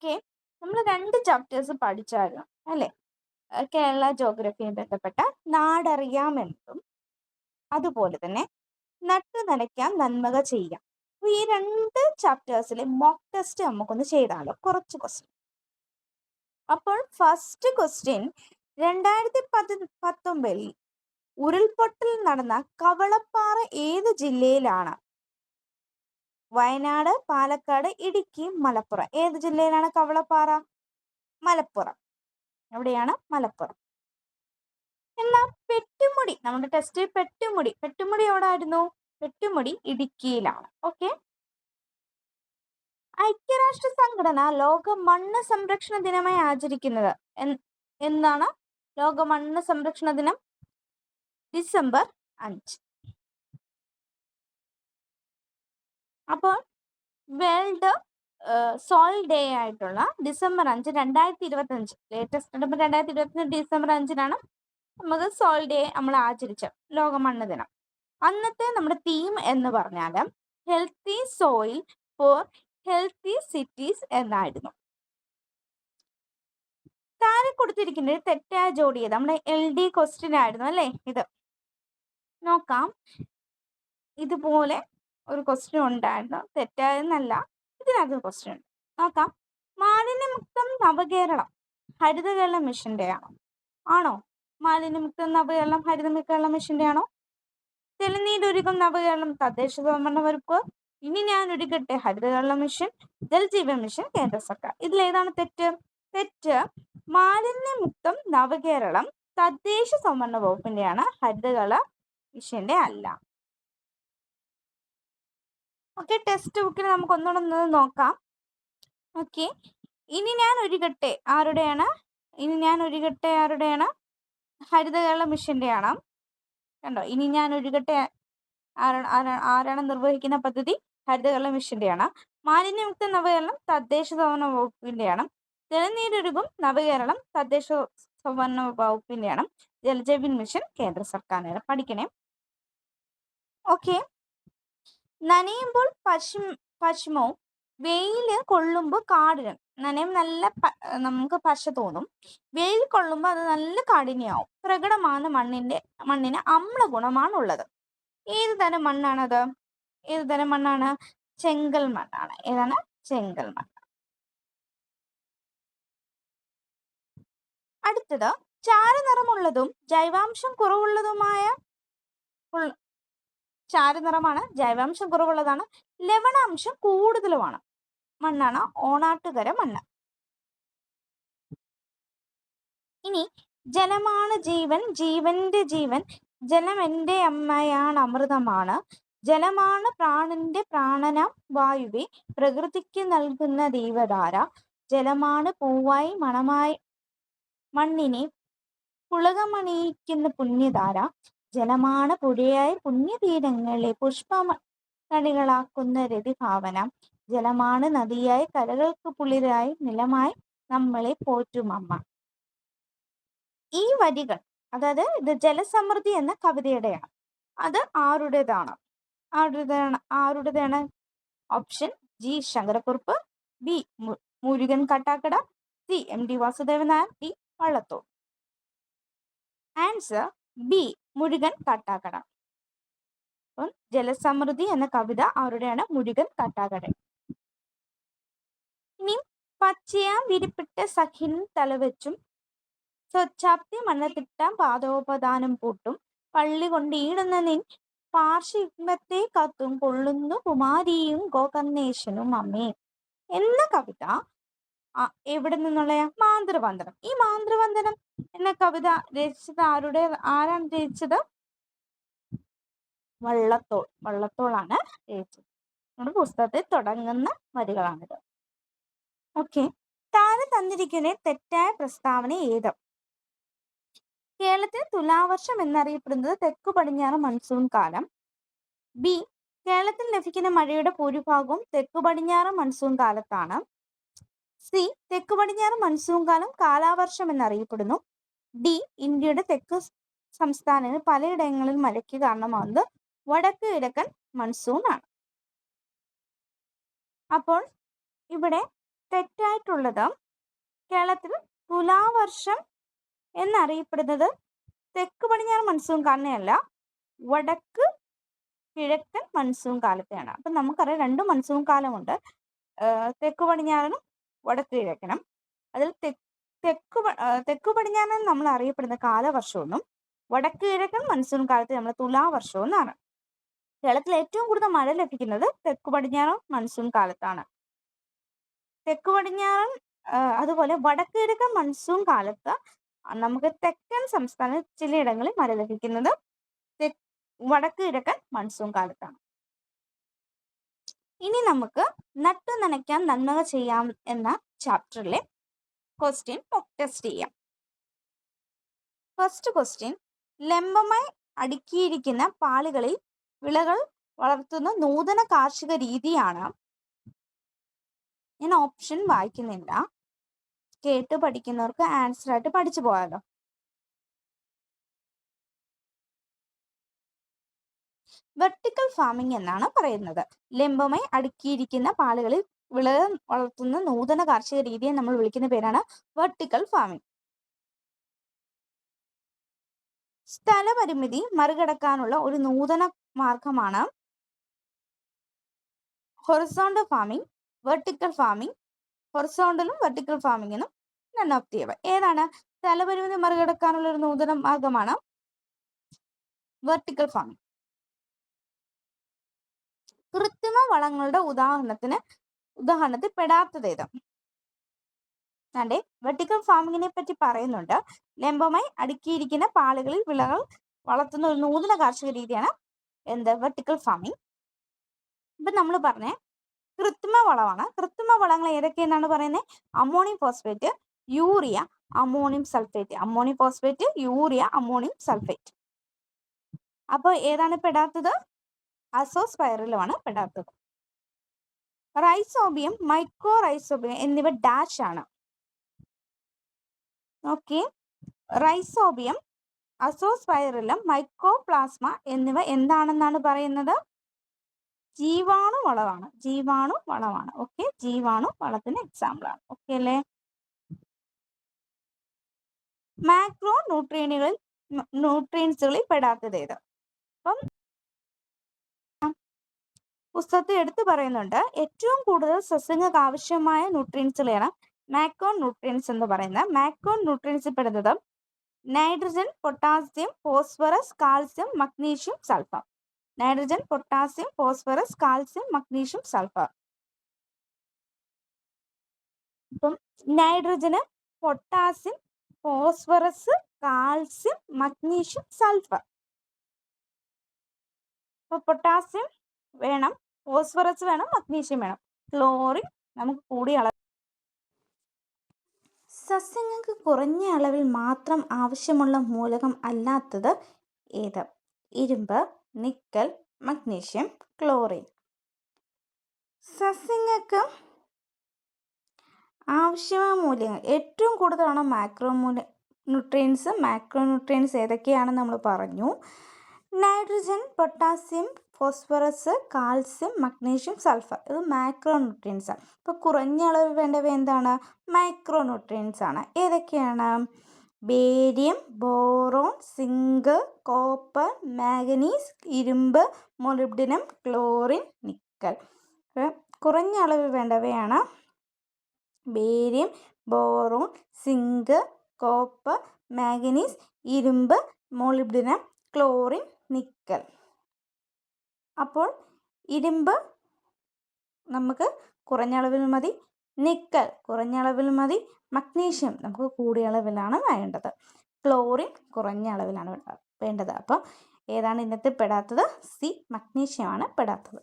Okay, നമ്മൾ 2 chapters പഠിച്ചായിരുന്നു അല്ലേ? കേരള ജോഗ്രഫിയും ബന്ധപ്പെട്ട നാടറിയാമെന്നതും അതുപോലെ തന്നെ നട്ടു നനയ്ക്കാം നന്മക ചെയ്യാം. അപ്പോൾ ഈ 2 ചാപ്റ്റേഴ്സിലെ മോക്ക് ടെസ്റ്റ് നമുക്കൊന്ന് ചെയ്താലോ, കുറച്ച് ക്വസ്റ്റ്യൻ. അപ്പോൾ ഫസ്റ്റ് ക്വസ്റ്റ്യൻ, 2019 ഉരുൾപൊട്ടൽ നടന്ന കവളപ്പാറ ഏത് ജില്ലയിലാണ്? വയനാട്, പാലക്കാട്, ഇടുക്കി, മലപ്പുറം. ഏത് ജില്ലയിലാണ് കവളപ്പാറ? മലപ്പുറം. എവിടെയാണ്? മലപ്പുറം. എന്നാൽ പെട്ടുമുടി, നമ്മുടെ ടെസ്റ്റ് പെട്ടുമുടി എവിടായിരുന്നു? പെട്ടുമുടി ഇടുക്കിയിലാണ്. ഓക്കെ. ഐക്യരാഷ്ട്ര സംഘടന ലോക മണ്ണ് സംരക്ഷണ ദിനമായി ആചരിക്കുന്നത് എന്നാണ്? ലോക മണ്ണ് സംരക്ഷണ ദിനം ഡിസംബർ 5. അപ്പോൾ വേൾഡ് സോയിൽ ഡേ ആയിട്ടുള്ള ഡിസംബർ 5, 2025, ലേറ്റസ്റ്റ് 2025 ഡിസംബർ 5-നാണ് നമുക്ക് സോയിൽ ഡേ നമ്മൾ ആചരിച്ച ലോക മണ്ണ് ദിനം. അന്നത്തെ നമ്മുടെ തീം എന്ന് പറഞ്ഞാൽ healthy soil four healthy cities എന്നായിരുന്നു. താഴെ കൊടുത്തിരിക്കുന്നത് തെറ്റായ ജോഡി ചെയ്ത് നമ്മുടെ LD ക്വസ്റ്റ്യൻ ആയിരുന്നു അല്ലേ? ഇത് നോക്കാം. ഇതുപോലെ ഒരു ക്വസ്റ്റ്യൻ ഉണ്ടായിരുന്നു, തെറ്റായെന്നല്ല, ഇതിനകത്ത് ക്വസ്റ്റ്യൻ ഉണ്ട്. നോക്കാം. മാലിന്യമുക്തം നവകേരളം ഹരിത കേരള മിഷന്റെ ആണോ? മാലിന്യമുക്തം നവകേരളം ഹരിത കേരള മിഷന്റെ ആണോ? തെളിനീരൊരുക്കും നവകേരളം തദ്ദേശ സ്വയംഭരണ വകുപ്പ്, ഇനി ഞാൻ ഒരുക്കട്ടെ ഹരിത കേരള മിഷൻ, ജൽജീവൻ മിഷൻ കേന്ദ്ര സർക്കാർ. ഇതിലേതാണ് തെറ്റ്? തെറ്റ്. മാലിന്യമുക്തം നവകേരളം തദ്ദേശ സ്വയംഭരണ വകുപ്പിന്റെയാണ്, ഹരിത കേരള മിഷന്റെ അല്ല. ഓക്കെ, ടെക്സ്റ്റ് ബുക്കിൽ നമുക്ക് ഒന്നുകൂടെ നോക്കാം. ഓക്കെ, ഇനി ഞാൻ ഒരുക്കട്ടെ ആരുടെയാണ്? ഇനി ഞാൻ ഒരുക്കട്ടെ ആരുടെയാണ്? ഹരിത കേരള മിഷന്റെയാണ്. കണ്ടോ, ഇനി ഞാൻ ഒരുക്കട്ടെ ആരാണ് നിർവഹിക്കുന്ന പദ്ധതി? ഹരിത കേരള മിഷന്റെയാണ്. മാലിന്യമുക്ത നവകേരളം തദ്ദേശ സ്വയംഭരണ വകുപ്പിന്റെയാണ്. തെളിനീരൊരുക്കും നവകേരളം തദ്ദേശ സ്വയംഭരണ വകുപ്പിന്റെയാണ്. ജലജീവൻ മിഷൻ കേന്ദ്ര സർക്കാരിനാണ്. പഠിക്കണേ. ഓക്കെ. നനയുമ്പോൾ പശ്മവും വെയിൽ കൊള്ളുമ്പോൾ കാടിനും. നനയും നല്ല നമുക്ക് പശ തോന്നും, വെയിൽ കൊള്ളുമ്പോൾ അത് നല്ല കാഠിന്യമാവും. പ്രകടമാണ് മണ്ണിന് അമ്ല ഗുണമാണുള്ളത്. ഏത് തരം മണ്ണാണത്? ഏത് തരം മണ്ണാണ്? ചെങ്കൽ മണ്ണാണ്. ഏതാണ്? ചെങ്കൽ മണ്ണ്. അടുത്തത്, ചാരനിറമുള്ളതും ജൈവാംശം കുറവുള്ളതുമായ ചാരനിറമാണ്, ജൈവാംശം കുറവുള്ളതാണ്, ലവണാംശം കൂടുതലുമാണ് മണ്ണാണ് ഓണാട്ടുകര മണ്ണ്. ഇനി ജലമാണ് ജീവൻ, ജീവന്റെ ജീവൻ, ജലം എൻ്റെ അമ്മയാണ്, അമൃതമാണ്, ജലമാണ് പ്രാണന്റെ പ്രാണനം, വായുവെ പ്രകൃതിക്ക് നൽകുന്ന ദൈവധാര, ജലമാണ് പൂവായി മണമായി മണ്ണിനെ പുളകമണിയിക്കുന്ന പുണ്യധാര, ജലമാണ് പുഴയായി പുണ്യതീരങ്ങളെ പുഷ്പമണികളാക്കുന്ന രതിഭാവന, ജലമാണ് നദിയായി കരകൾക്ക് കുളിരായി നിലമായി നമ്മളെ പോറ്റുമമ്മ. ഈ വരികൾ, അതായത് ഇത് ജലസമൃദ്ധി എന്ന കവിതയുടെയാണ്. അത് ആരുടേതാണ്? ആരുടേതാണ്? Option G Sankara Kurup, B Murukan Kattakada, C MD Vasudevan Nair, D Vallathol. Answer B Murukan Kattakada. അപ്പം ജലസമൃദ്ധി എന്ന കവിത ആരുടെയാണ്? മുരുകൻ കാട്ടാക്കട. ഇനി പച്ചയാം വിരിപ്പിട്ട സഖിൻ തലവെച്ചും സ്വച്ഛാപ്തി മണ്ണത്തിട്ടാം പാദോപദാനം പൂട്ടും പള്ളി കൊണ്ടിടുന്ന നിൻ പാർശ്വത്തെ കത്തും കൊള്ളുന്നു കുമാരിയും ഗോകർണേശനും അമ്മേ എന്ന കവിത എവിടെ നിന്നുള്ള? മാതൃവന്ദനം. ഈ മാതൃവന്ദനം എന്ന കവിത രചിച്ചത് ആരാണ് രചിച്ചത്? വള്ളത്തോളാണ് രചിച്ചത്. നമ്മുടെ പുസ്തകത്തിൽ തുടങ്ങുന്ന വരികളാണിത്. ഓക്കെ, താഴെ തന്നിരിക്കുന്ന തെറ്റായ പ്രസ്താവന ഏത്? കേരളത്തിൽ തുലാവർഷം എന്നറിയപ്പെടുന്നത് തെക്കു പടിഞ്ഞാറ് മൺസൂൺ കാലം. ബി കേരളത്തിൽ ലഭിക്കുന്ന മഴയുടെ ഭൂരിഭാഗവും തെക്കു പടിഞ്ഞാറ് മൺസൂൺ കാലത്താണ്. സി തെക്കു പടിഞ്ഞാറ് മൺസൂൺ കാലം കാലാവർഷം എന്നറിയപ്പെടുന്നു. ഡി ഇന്ത്യയുടെ തെക്ക് സംസ്ഥാനങ്ങളിൽ പലയിടങ്ങളിൽ മഴയ്ക്ക് കാരണമാകുന്നത് വടക്ക് കിഴക്കൻ മൺസൂൺ ആണ്. അപ്പോൾ ഇവിടെ തെറ്റായിട്ടുള്ളത്. കേരളത്തിൽ തുലാവർഷം എന്നറിയപ്പെടുന്നത് തെക്ക് പടിഞ്ഞാറ് മൺസൂൺ കാലത്തെയല്ല, വടക്ക് കിഴക്കൻ മൺസൂൺ കാലത്തെയാണ്. അപ്പം നമുക്കറിയാം 2 മൺസൂൺ കാലമുണ്ട്, തെക്ക് പടിഞ്ഞാറനും വടക്ക് കിഴക്കനും. അതിൽ തെക്ക് പടിഞ്ഞാറൻ നമ്മൾ അറിയപ്പെടുന്ന കാലവർഷമെന്നും വടക്ക് കിഴക്കൻ മൺസൂൺ കാലത്ത് നമ്മൾ തുലാവർഷം എന്നാണ്. കേരളത്തിൽ ഏറ്റവും കൂടുതൽ മഴ ലഭിക്കുന്നത് തെക്ക് പടിഞ്ഞാറൻ മൺസൂൺ കാലത്താണ്. തെക്ക് പടിഞ്ഞാറൻ അതുപോലെ വടക്ക് കിഴക്കൻ മൺസൂൺ കാലത്ത് നമുക്ക് തെക്കൻ സംസ്ഥാന ചിലയിടങ്ങളിൽ മഴ ലഭിക്കുന്നത് വടക്ക് കിഴക്കൻ മൺസൂൺ കാലത്താണ്. ഇനി നമുക്ക് നട്ടു നനയ്ക്കാൻ നന്മ ചെയ്യാം എന്ന ചാപ്റ്ററിലെ ക്വസ്റ്റ്യൻ ടെസ്റ്റ് ചെയ്യാം. ഫസ്റ്റ് ക്വസ്റ്റ്യൻ, ലംബമായി അടുക്കിയിരിക്കുന്ന പാളികളിൽ വിളകൾ വളർത്തുന്ന നൂതന കാർഷിക രീതിയാണ്. ഞാൻ ഓപ്ഷൻ വായിക്കുന്നില്ല, കേട്ട് പഠിക്കുന്നവർക്ക് ആൻസർ ആയിട്ട് പഠിച്ചു പോയാലോ. വെർട്ടിക്കൽ ഫാമിംഗ് എന്നാണ് പറയുന്നത്. ലംബമായി അടുക്കിയിരിക്കുന്ന പാളികളിൽ വിളകൾ വളർത്തുന്ന നൂതന കാർഷിക രീതിയെ നമ്മൾ വിളിക്കുന്ന പേരാണ് വെർട്ടിക്കൽ ഫാമിംഗ്. സ്ഥലപരിമിതി മറികടക്കാനുള്ള ഒരു നൂതന മാർഗമാണ് ഹൊറിസോണ്ടൽ ഫാമിംഗ്, വെർട്ടിക്കൽ ഫാമിംഗ്. ഹൊറിസോണ്ടലും വെർട്ടിക്കൽ ഫാമിംഗിനും നൺ ഓഫ് ദി എബവ്. ഏതാണ്? സ്ഥലപരിമിതി മറികടക്കാനുള്ള ഒരു നൂതന മാർഗമാണ് വെർട്ടിക്കൽ ഫാമിംഗ്. കൃത്രിമ വളങ്ങളുടെ ഉദാഹരണത്തിൽ പെടാത്തത് ഏത്? അതെ, വെർട്ടിക്കൽ ഫാമിങ്ങിനെ പറ്റി പറയുന്നുണ്ട്. ലംബമായി അടുക്കിയിരിക്കുന്ന പാളികളിൽ വിളകൾ വളർത്തുന്ന ഒരു നൂതന കാർഷിക രീതിയാണ് എന്ത്? Vertical farming. ഇപ്പം നമ്മൾ പറഞ്ഞ കൃത്രിമ വളമാണ്. കൃത്രിമ വളങ്ങൾ ഏതൊക്കെയെന്നാണ് പറയുന്നത്? Ammonium phosphate, urea, ammonium sulphate. Ammonium phosphate, urea, ammonium sulphate. അപ്പോൾ ഏതാണ് പെടാത്തത്? അസോസ്പൈറിലുമാണ് പെടാത്തത്. റൈസോബിയം, മൈക്രോ റൈസോബിയം എന്നിവ ഡാഷ് ആണ്. ഓക്കെ, റൈസോബിയം, അസോസ്പൈറിലം, മൈക്രോപ്ലാസ്മ എന്നിവ എന്താണെന്നാണ് പറയുന്നത്? ജീവാണു വളമാണ്. ജീവാണു വളമാണ്. ഓക്കെ, ജീവാണു വളത്തിന് എക്സാമ്പിൾ ആണ്. ഓക്കെ അല്ലേ? മാക്രോ ന്യൂട്രിയൻസുകളിൽ പെടാത്തത് ഏത്? അപ്പം പുസ്തകത്തിൽ എടുത്തു പറയുന്നുണ്ട്, ഏറ്റവും കൂടുതൽ സസ്യങ്ങൾക്ക് ആവശ്യമായ ന്യൂട്രിയൻസുകളാണ് മാക്രോ ന്യൂട്രിയൻസ് എന്ന് പറയുന്നത്. മാക്രോ ന്യൂട്രിയൻസിൽ പെടുന്നത് nitrogen, potassium, phosphorus, calcium, magnesium, sulphur. Nitrogen, potassium, phosphorus, calcium, magnesium, sulphur. ഇപ്പം നൈട്രജന്, potassium, phosphorus, calcium, magnesium, sulphur. അപ്പോൾ പൊട്ടാസ്യം വേണം, ഫോസ്ഫറസ് വേണം, മഗ്നീഷ്യം വേണം. ക്ലോറിൻ നമുക്ക് കൂടിയ അളവ്. സസ്യങ്ങൾക്ക് കുറഞ്ഞ അളവിൽ മാത്രം ആവശ്യമുള്ള മൂലകം അല്ലാത്തത് ഏത്? ഇരുമ്പ്, നിക്കൽ, മഗ്നീഷ്യം, ക്ലോറിൻ. സസ്യങ്ങൾക്ക് ആവശ്യമായ മൂല്യങ്ങൾ ഏറ്റവും കൂടുതലാണ് മാക്രോ ന്യൂട്രിയൻസ്. മാക്രോ ന്യൂട്രിയൻസ് ഏതൊക്കെയാണെന്ന് നമ്മൾ പറഞ്ഞു. Nitrogen, potassium, phosphorus, calcium, magnesium, sulphur. ഇത് മാക്രോ ന്യൂട്രിയൻസ് ആണ്. ഇപ്പോൾ കുറഞ്ഞ അളവിൽ വേണ്ടവ എന്താണ്? മൈക്രോ ന്യൂട്രിയൻസ് ആണ്. ഏതൊക്കെയാണ്? Barium, boron, zinc, copper, manganese, ഇരുമ്പ്, മൊളിബ്ഡിനം, ക്ലോറിൻ, നിക്കൽ. കുറഞ്ഞ അളവിൽ വേണ്ടവയാണ് barium, boron, zinc, copper, manganese, ഇരുമ്പ്, മൊളിബ്ഡിനം, ക്ലോറിൻ, നിക്കൽ. അപ്പോൾ ഇരുമ്പ് നമുക്ക് കുറഞ്ഞ അളവിൽ മതി, നിക്കൽ കുറഞ്ഞ അളവിൽ മതി, മഗ്നീഷ്യം നമുക്ക് കൂടിയ അളവിലാണ് വേണ്ടത്, ക്ലോറിൻ കുറഞ്ഞ അളവിലാണ് വേണ്ടത്. അപ്പോൾ ഏതാണ് ഇന്നത്തെ പെടാത്തത്? സി, മഗ്നീഷ്യമാണ് പെടാത്തത്.